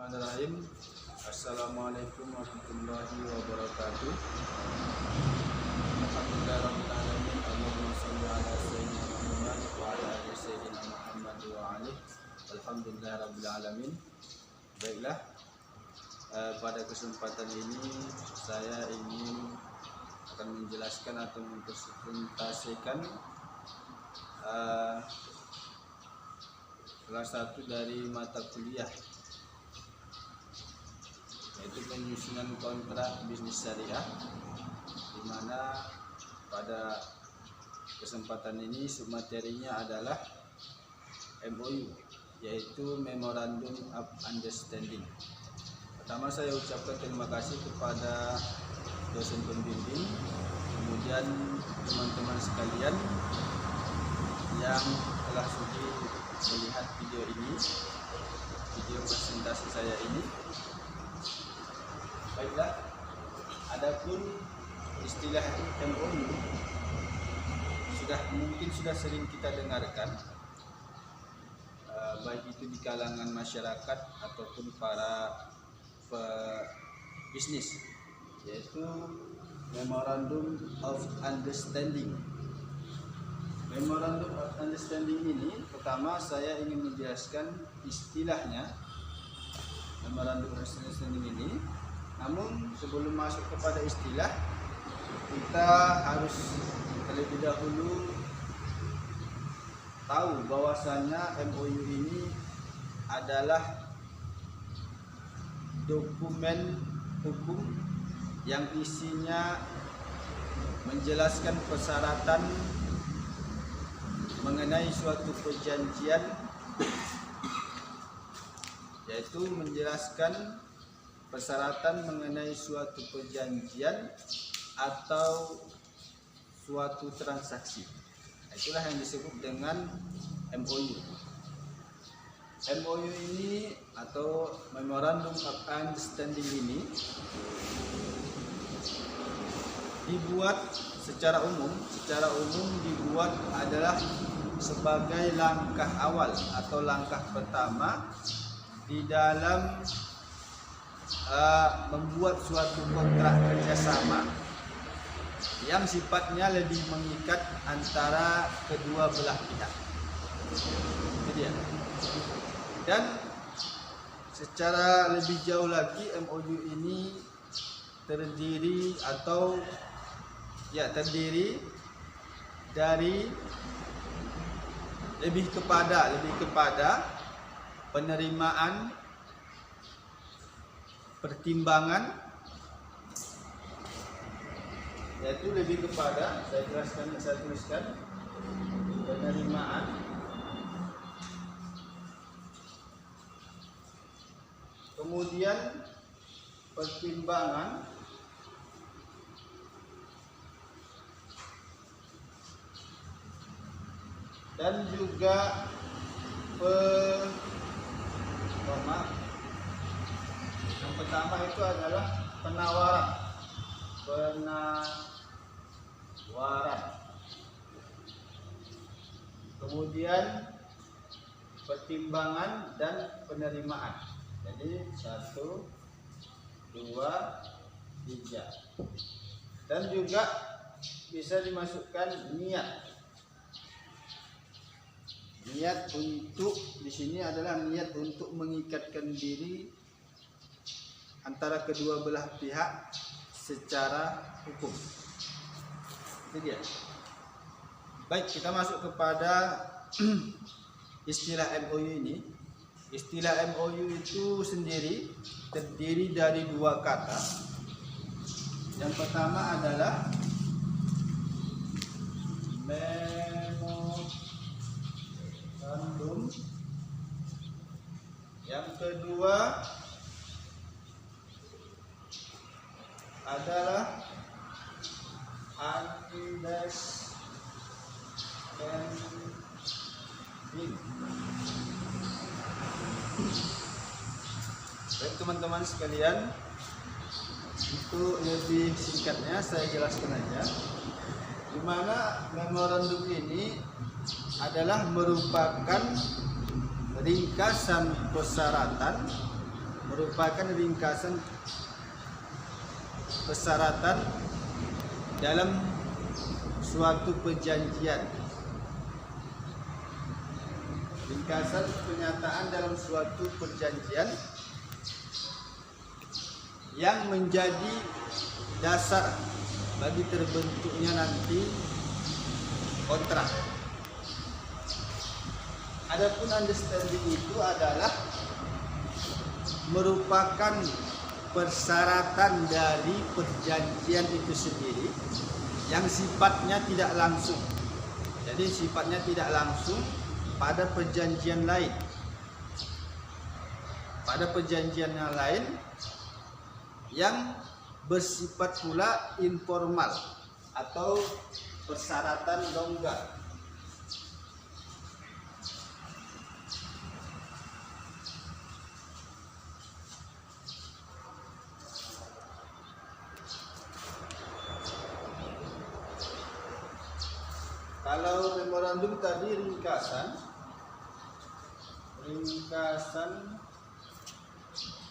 Bismillahirrahmanirrahim. Assalamualaikum warahmatullahi wabarakatuh. Alhamdulillahirabbil alamin. Allahumma shalli ala sayyidina Muhammad wa ala ali sayyidina Muhammad wa alihi. Alhamdulillahirabbil alamin. Baiklah, pada kesempatan ini saya ingin akan menjelaskan atau mempresentasikan salah satu dari mata kuliah, yaitu penyusunan kontrak bisnis syariah, di mana pada kesempatan ini submaterinya adalah MOU, yaitu Memorandum of Understanding. Pertama saya ucapkan terima kasih kepada dosen pembimbing, kemudian teman-teman sekalian yang telah sudi melihat video ini, video presentasi saya ini. Baiklah, adapun istilah MOU mungkin sudah sering kita dengarkan, baik itu di kalangan masyarakat ataupun para pebisnis, yaitu Memorandum of Understanding. Memorandum of Understanding ini, pertama saya ingin menjelaskan istilahnya Memorandum of Understanding ini. Namun sebelum masuk kepada istilah, kita harus terlebih dahulu tahu bahwasanya MOU ini adalah dokumen hukum yang isinya menjelaskan persyaratan mengenai suatu perjanjian, yaitu menjelaskan persyaratan mengenai suatu perjanjian atau suatu transaksi. Itulah yang disebut dengan MOU. MOU ini atau Memorandum of Understanding ini dibuat secara umum dibuat adalah sebagai langkah awal atau langkah pertama di dalam membuat suatu kontrak kerjasama yang sifatnya lebih mengikat antara kedua belah pihak. Itu dia. Dan secara lebih jauh lagi, MOU ini terdiri dari lebih kepada penerimaan, pertimbangan, yaitu lebih kepada, saya tuliskan penerimaan, kemudian pertimbangan, dan juga yang pertama itu adalah penawaran. Kemudian pertimbangan dan penerimaan. Jadi 1, 2, 3. Dan juga bisa dimasukkan niat. Niat untuk, di sini adalah niat untuk mengikatkan diri antara kedua belah pihak secara hukum. Itu dia. Baik, kita masuk kepada istilah MOU ini. Istilah MOU itu sendiri terdiri dari dua kata. Yang pertama adalah memorandum. Yang kedua adalah understanding. Baik teman-teman sekalian, itu lebih singkatnya saya jelaskan aja, di mana memorandum ini adalah merupakan ringkasan persyaratan merupakan ringkasan persyaratan dalam suatu perjanjian. Ringkasan pernyataan dalam suatu perjanjian yang menjadi dasar bagi terbentuknya nanti kontrak. Adapun understanding itu adalah merupakan persyaratan dari perjanjian itu sendiri yang sifatnya tidak langsung. Jadi sifatnya tidak langsung pada perjanjian lain. Pada perjanjian yang lain yang bersifat pula informal atau persyaratan longgar. Kalau memorandum tadi ringkasan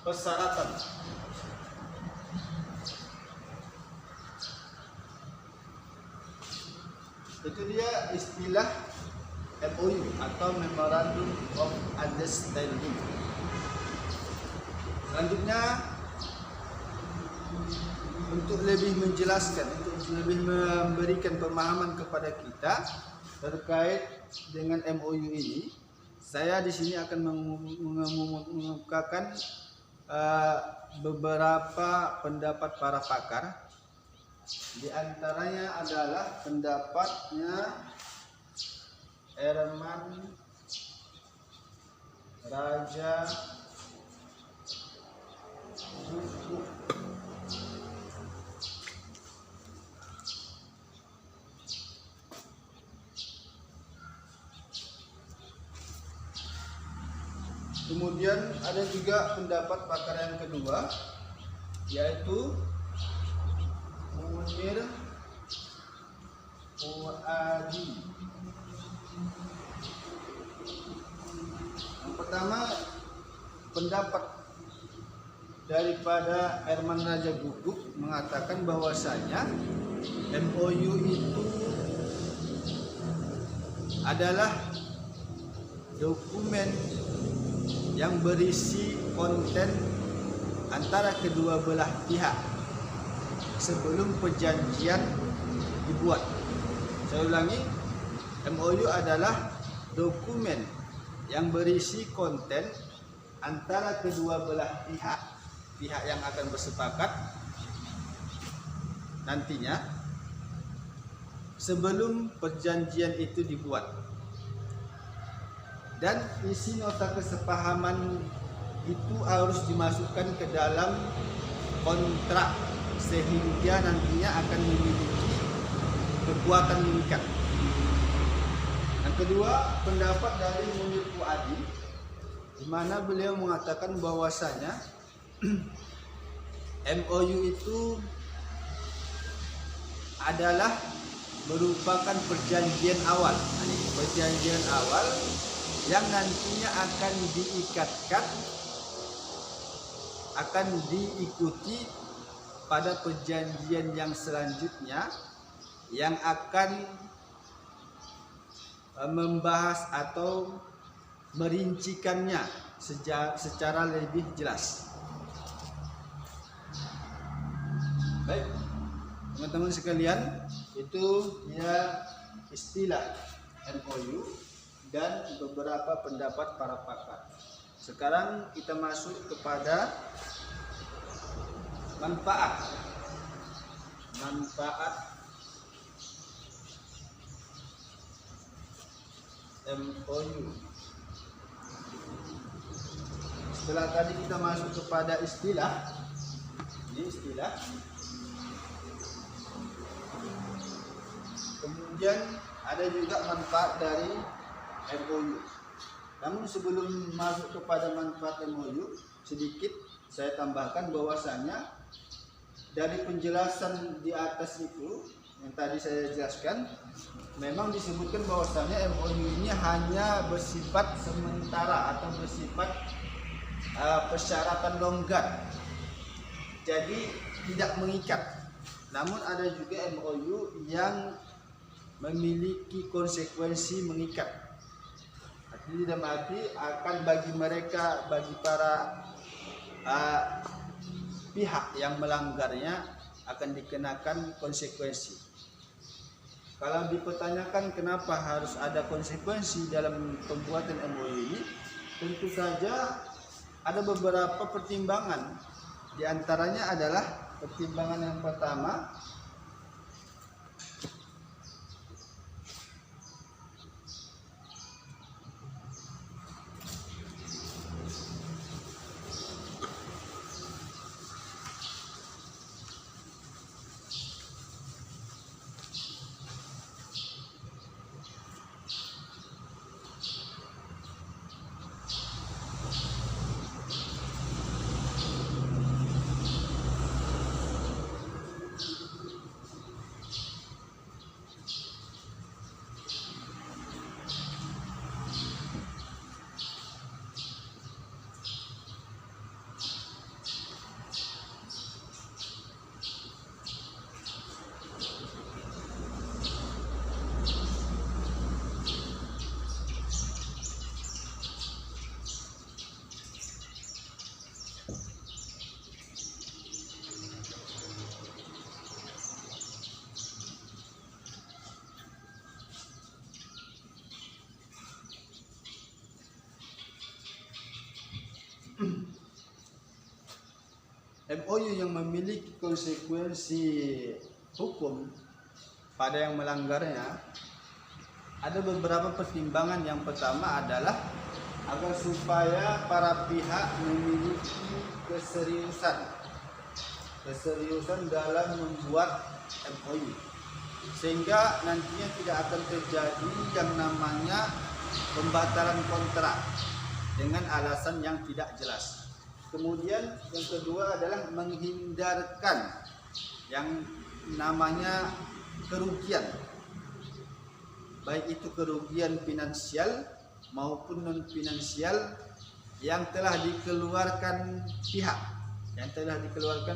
persyaratan. Itu dia istilah MOU atau Memorandum of Understanding. Selanjutnya, untuk lebih menjelaskan, untuk lebih memberikan pemahaman kepada kita terkait dengan MOU ini, saya di sini akan mengemukakan beberapa pendapat para pakar. Di antaranya adalah pendapatnya Herman Raja Zuku. Kemudian ada juga pendapat pakar yang kedua, yaitu Munir Fuadi. Yang pertama, pendapat daripada Herman Raja Guguk mengatakan bahwasanya MOU itu adalah dokumen yang berisi konten antara kedua belah pihak sebelum perjanjian dibuat. Saya ulangi, MOU adalah dokumen yang berisi konten antara kedua belah pihak yang akan bersepakat nantinya sebelum perjanjian itu dibuat. Dan isi nota kesepahaman itu harus dimasukkan ke dalam kontrak sehingga nantinya akan memiliki kekuatan mengikat. Yang kedua, pendapat dari Munir Fuadi, di mana beliau mengatakan bahwasanya MOU itu adalah merupakan perjanjian awal. Perjanjian awal yang nantinya akan diikatkan, akan diikuti pada perjanjian yang selanjutnya yang akan membahas atau merincikannya secara lebih jelas. Baik, teman-teman sekalian, itu ya istilah MOU dan beberapa pendapat para pakar. Sekarang kita masuk kepada manfaat MOU. Setelah tadi kita masuk kepada istilah, ini istilah. Kemudian ada juga manfaat dari MOU. Namun sebelum masuk kepada manfaat MOU, sedikit saya tambahkan bahwasanya dari penjelasan di atas itu yang tadi saya jelaskan, memang disebutkan bahwasanya MOU ini hanya bersifat sementara atau bersifat persyaratan longgar, jadi tidak mengikat. Namun ada juga MOU yang memiliki konsekuensi mengikat. Artinya dalam arti akan bagi mereka, bagi para pihak yang melanggarnya akan dikenakan konsekuensi. Kalau dipertanyakan kenapa harus ada konsekuensi dalam pembuatan MOU ini, tentu saja ada beberapa pertimbangan. Di antaranya adalah pertimbangan yang pertama, MOU yang memiliki konsekuensi hukum pada yang melanggarnya, ada beberapa pertimbangan. Yang pertama adalah agar supaya para pihak memiliki keseriusan dalam membuat MOU, sehingga nantinya tidak akan terjadi yang namanya pembatalan kontrak dengan alasan yang tidak jelas. Kemudian yang kedua adalah menghindarkan yang namanya kerugian, baik itu kerugian finansial maupun non finansial yang telah dikeluarkan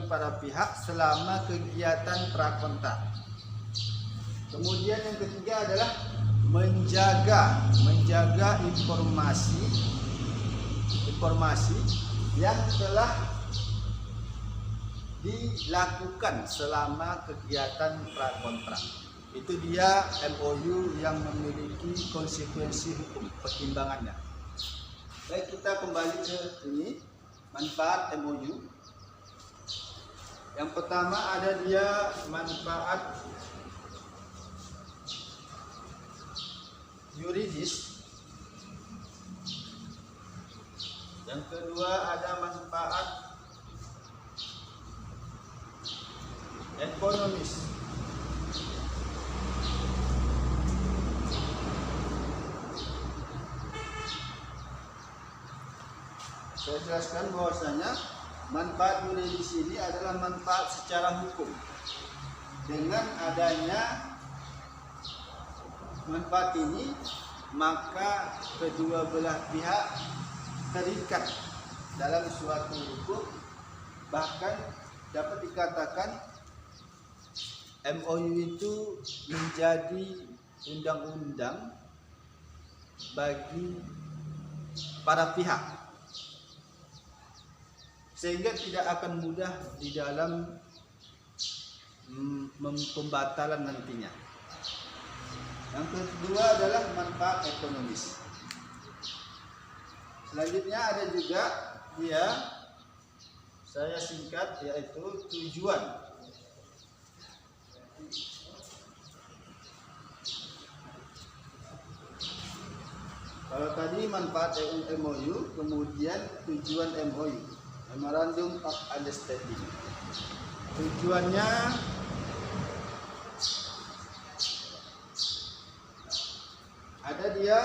para pihak selama kegiatan prakontrak. Kemudian yang ketiga adalah menjaga informasi yang telah dilakukan selama kegiatan prakontrak. Itu dia MOU yang memiliki konsekuensi hukum pertimbangannya. Baik, kita kembali ke ini, manfaat MOU. Yang pertama ada dia manfaat yuridis. Yang kedua ada manfaat ekonomis. Saya jelaskan bahwasanya manfaat yuridis ini adalah manfaat secara hukum. Dengan adanya manfaat ini, maka kedua belah pihak terikat dalam suatu hukum, bahkan dapat dikatakan MOU itu menjadi undang-undang bagi para pihak, sehingga tidak akan mudah di dalam pembatalan nantinya. Yang kedua adalah manfaat ekonomis. Selanjutnya ada juga saya singkat, yaitu tujuan. Kalau tadi manfaat MOU, kemudian tujuan MOU, Memorandum of Understanding. Tujuannya ada dia.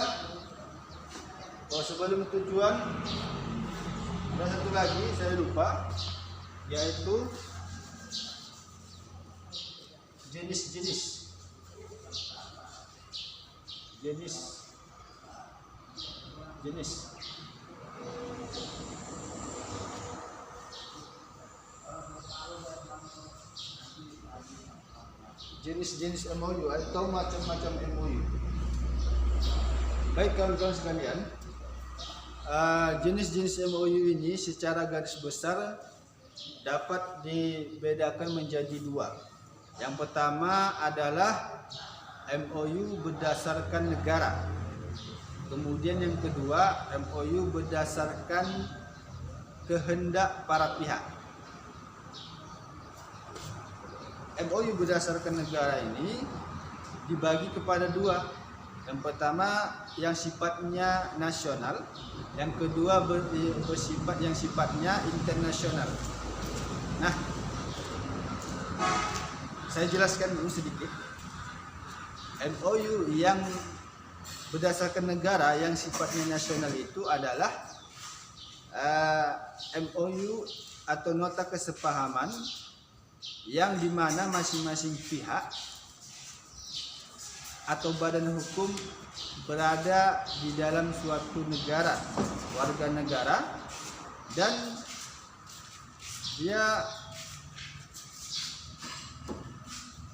Sebelum tujuan ada satu lagi saya lupa, yaitu jenis. jenis-jenis MOU atau macam-macam MOU. Baik kawan-kawan sekalian, jenis-jenis MOU ini secara garis besar dapat dibedakan menjadi dua. Yang pertama adalah MOU berdasarkan negara. Kemudian yang kedua, MOU berdasarkan kehendak para pihak. MOU berdasarkan negara ini dibagi kepada dua. Yang pertama yang sifatnya nasional, yang kedua bersifat yang sifatnya internasional. Nah, saya jelaskan dulu sedikit. MOU yang berdasarkan negara yang sifatnya nasional itu adalah MOU atau nota kesepahaman yang dimana masing-masing pihak atau badan hukum berada di dalam suatu negara, warga negara, dan dia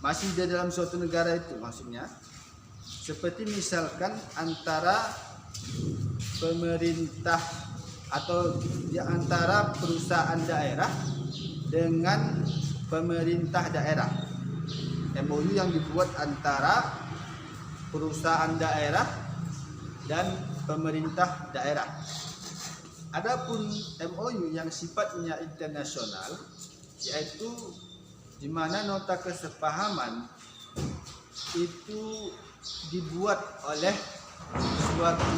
masih di dalam suatu negara itu, maksudnya seperti misalkan antara pemerintah atau di antara perusahaan daerah dengan pemerintah daerah. MOU yang dibuat antara perusahaan daerah dan pemerintah daerah. Adapun MOU yang sifatnya internasional, yaitu di mana nota kesepahaman itu dibuat oleh suatu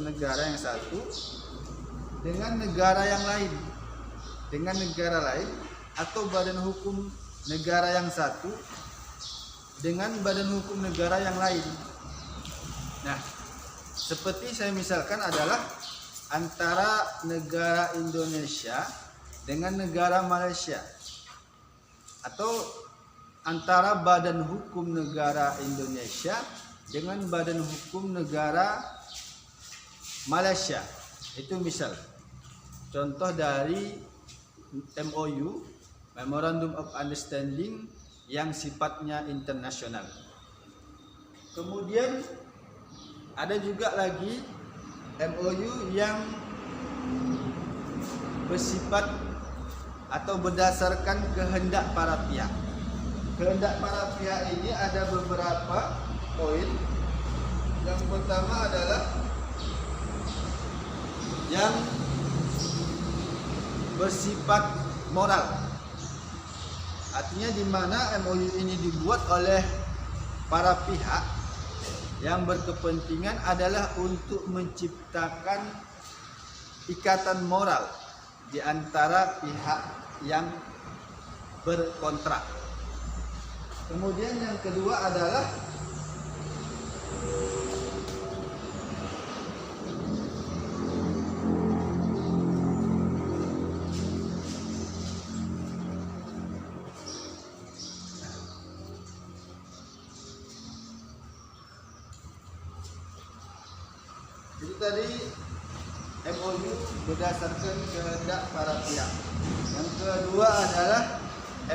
negara yang satu dengan negara yang lain, atau badan hukum negara yang satu dengan badan hukum negara yang lain. Nah, seperti saya misalkan adalah antara negara Indonesia dengan negara Malaysia, atau antara badan hukum negara Indonesia dengan badan hukum negara Malaysia. Itu misal contoh dari MOU, Memorandum of Understanding, yang sifatnya internasional. Kemudian ada juga lagi MOU yang bersifat atau berdasarkan kehendak para pihak. Kehendak para pihak ini ada beberapa poin. Yang pertama adalah yang bersifat moral. Artinya di mana MOU ini dibuat oleh para pihak yang berkepentingan adalah untuk menciptakan ikatan moral di antara pihak yang berkontrak. Kemudian yang kedua adalah itu tadi MOU berdasarkan kehendak para pihak. Yang kedua adalah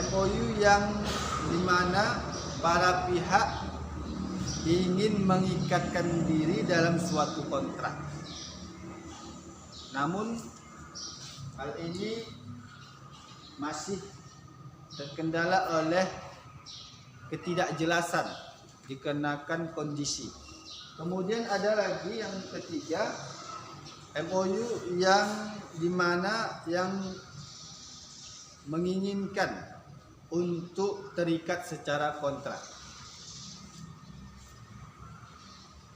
MOU yang dimana para pihak ingin mengikatkan diri dalam suatu kontrak. Namun hal ini masih terkendala oleh ketidakjelasan dikarenakan kondisi. Kemudian ada lagi yang ketiga, MOU yang dimana yang menginginkan untuk terikat secara kontrak.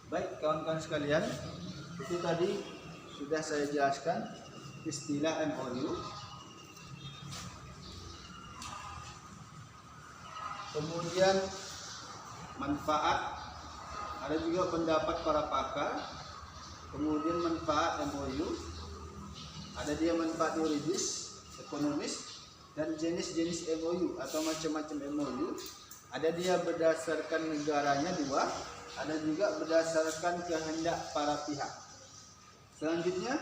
Baik kawan-kawan sekalian, itu tadi sudah saya jelaskan istilah MOU. Kemudian manfaat, ada juga pendapat para pakar. Kemudian manfaat MOU, ada dia manfaat yuridis, ekonomis, dan jenis-jenis MOU atau macam-macam MOU. Ada dia berdasarkan negaranya dua, ada juga berdasarkan kehendak para pihak. Selanjutnya,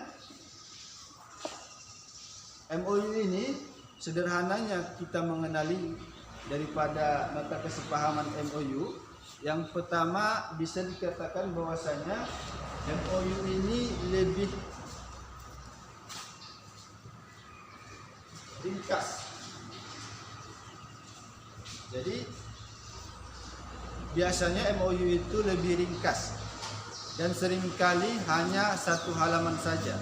MOU ini sederhananya kita mengenali daripada nota kesepahaman MOU. Yang pertama, bisa dikatakan bahwasanya MOU ini lebih ringkas. Jadi biasanya MOU itu lebih ringkas dan seringkali hanya 1 halaman saja.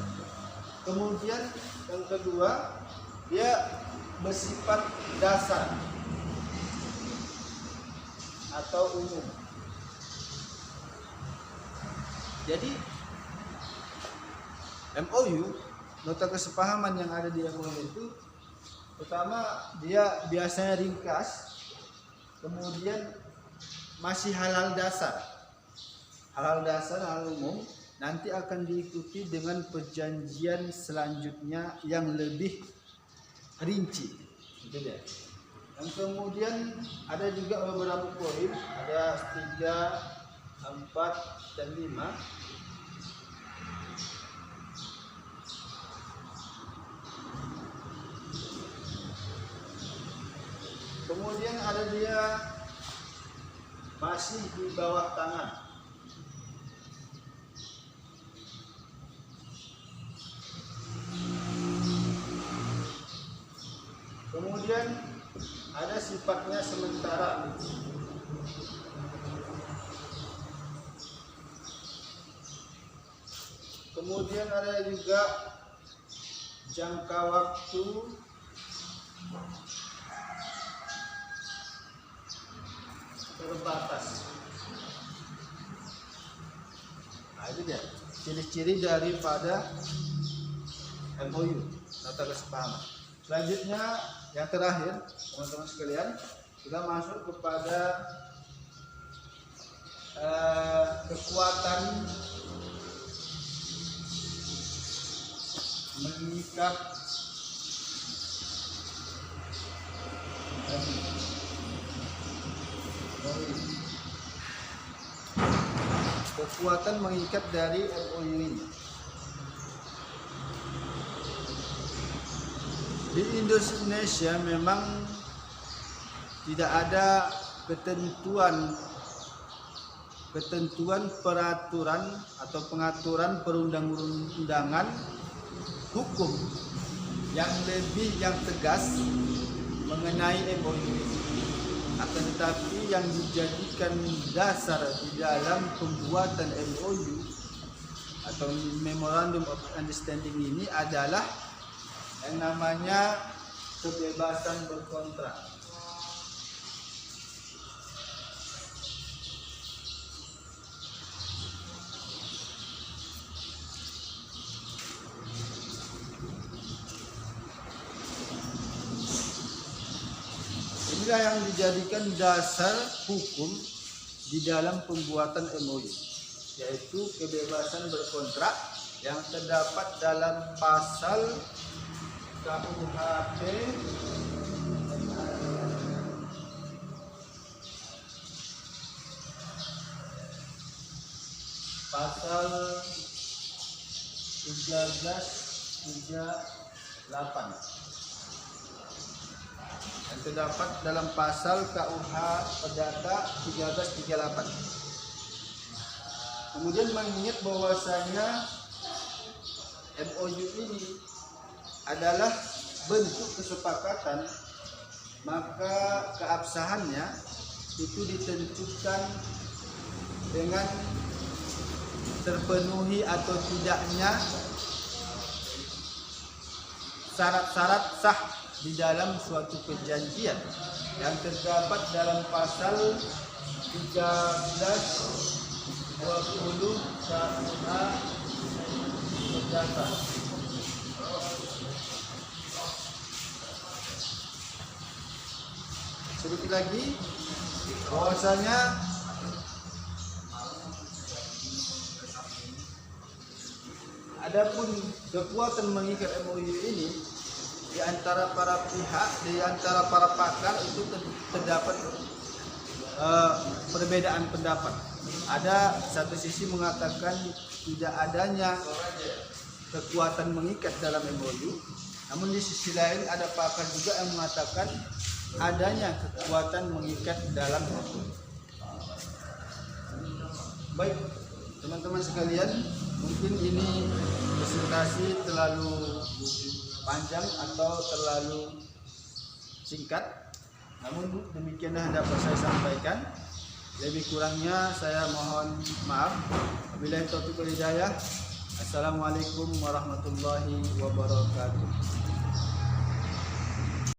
Kemudian yang kedua, dia bersifat dasar atau umum. Jadi MOU, nota kesepahaman yang ada di MOU itu, pertama dia biasanya ringkas, kemudian masih hal-hal dasar, hal umum, nanti akan diikuti dengan perjanjian selanjutnya yang lebih rinci. Itu dia. Dan kemudian ada juga beberapa poin, ada 3, 4, dan 5. Kemudian ada dia masih di bawah tangan. Kemudian ada sifatnya sementara. Kemudian ada juga jangka waktu terbatas. Nah, itu dia ciri-ciri daripada MOU, nota kesepahaman. Selanjutnya yang terakhir, teman-teman sekalian, kita masuk kepada kekuatan mengikat dari MOU ini. Di Indonesia memang tidak ada ketentuan peraturan atau pengaturan perundang-undangan hukum yang tegas mengenai MOU ini. Akan tetapi yang dijadikan dasar di dalam pembuatan MOU atau Memorandum of Understanding ini adalah yang namanya kebebasan berkontrak. Inilah yang dijadikan dasar hukum di dalam pembuatan MOU, yaitu kebebasan berkontrak yang terdapat dalam pasal KUHP pasal 1338 yang terdapat dalam pasal KUH Perdata 1338. Kemudian mengingat bahwasanya MOU ini adalah bentuk kesepakatan, maka keabsahannya itu ditentukan dengan terpenuhi atau tidaknya syarat-syarat sah di dalam suatu perjanjian yang terdapat dalam pasal 1320 KUH Perdata. Sedikit lagi bahwasanya adapun kekuatan mengikat MOU ini di antara para pihak, di antara para pakar itu terdapat perbedaan pendapat. Ada satu sisi mengatakan tidak adanya kekuatan mengikat dalam MOU, namun di sisi lain ada pakar juga yang mengatakan adanya kekuatan mengikat dalam hukum. Baik, teman-teman sekalian, mungkin ini presentasi terlalu panjang atau terlalu singkat, namun demikianlah yang dapat saya sampaikan. Lebih kurangnya saya mohon maaf. Wabillahi taufiq wal hidayah. Assalamualaikum warahmatullahi wabarakatuh.